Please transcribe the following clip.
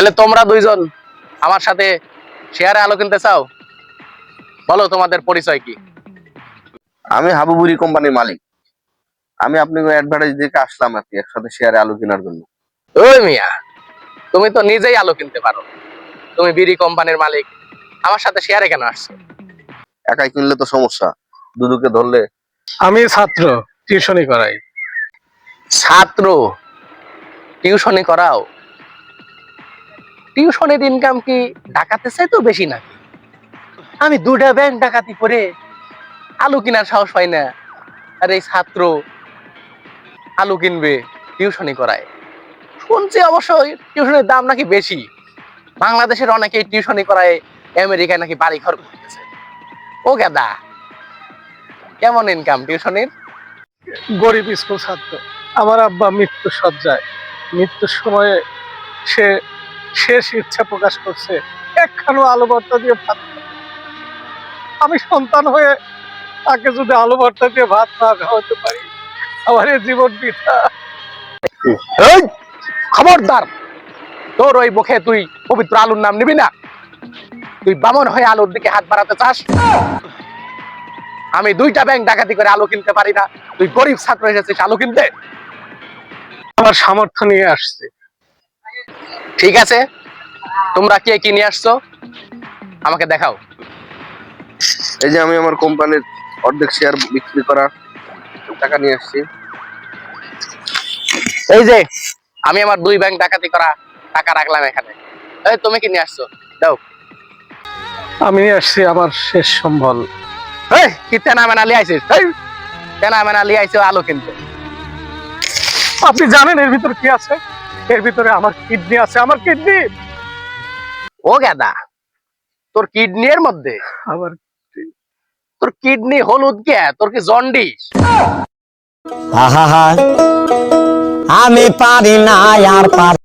তাহলে তোমরা দুইজন আমার সাথে শেয়ারে আলো কিনতে চাও? বলো তোমাদের পরিচয় কি? আমি হাবুবুরি কোম্পানির মালিক। আমি আপনাকে অ্যাডভার্টাইজ দেখে আসলাম আর কি, একসাথে শেয়ারে আলু কেনার জন্য। ওই মিয়া, তুমি তো নিজেই আলো কিনতে পারো। তুমি বিড়ি কোম্পানির মালিক, আমার সাথে শেয়ারে কেন আসছো? একাই কিনলে তো সমস্যা, দুদুকে ধরলে। আমি ছাত্র, টিউশনি করাই। ছাত্র, টিউশনি করাও? টিউশনের ইনকাম কি ডাকাতের চাইতে বেশি নাকি? আমি দুটা ব্যাংক ডাকাতি করে আলু কেনার সাহস পাই না, আর এই ছাত্র আলু কিনবে, টিউশনি করায়। শুনছি অবশ্যই টিউশনের দাম নাকি বেশি। বাংলাদেশের অনেকেই টিউশনি করায় আমেরিকায় নাকি বাড়ি ঘর করতেছে। ও গাদা, কেমন ইনকাম টিউশনির? গরিব স্কুল ছাত্র। আমার আব্বা মৃত্যু সজ্জায়, মৃত্যুর সময়ে সে শেষ ইচ্ছা প্রকাশ করছে একখানো আলু ভর্তা দিয়ে ভাত খাবে। আমি সন্তান হয়ে তাকে যদি আলু ভর্তা দিয়ে ভাত না খাওয়াতে পারি, আমার এই জীবন বৃথা। এই, খবরদার, তোর ওই মুখে তুই পবিত্র আলুর নাম নিবি না। তুই বামন হয়ে আলুর দিকে হাত বাড়াতে চাস? আমি দুইটা ব্যাংক ডাকাতি করে আলু কিনতে পারি না, তুই গরিব ছাত্র এসেছিস আলু কিনতে? আমার সামর্থ্য নিয়ে আসছে। ঠিক আছে, তোমরা কে কি নিয়ে আসছো আমাকে দেখাও। এই যে আমি আমার কোম্পানির অর্ধেক শেয়ার বিক্রি করা টাকা নিয়ে আসছি। এই যে আমি আমার দুই ব্যাংক ডাকাতি করা টাকা রাখলাম এখানে। এই তুমি কি নিয়ে আসছো? দাও। আমি নিয়ে আসছি আমার শেষ সম্বল। এই কি তেনা মেনা লিয়ে আইছিস? এই তেনা মেনা লিয়ে আইছো আলু কিনতে? আপনি জানেন এর ভিতর কি আছে? এর ভিতরে আমার কিডনি আছে, আমার কিডনি। ও গাদা, তোর কিডনির মধ্যে? আমার তোর কিডনি হলুদ কে? তোর কি জন্ডিস? আহা, আমি পারি না আর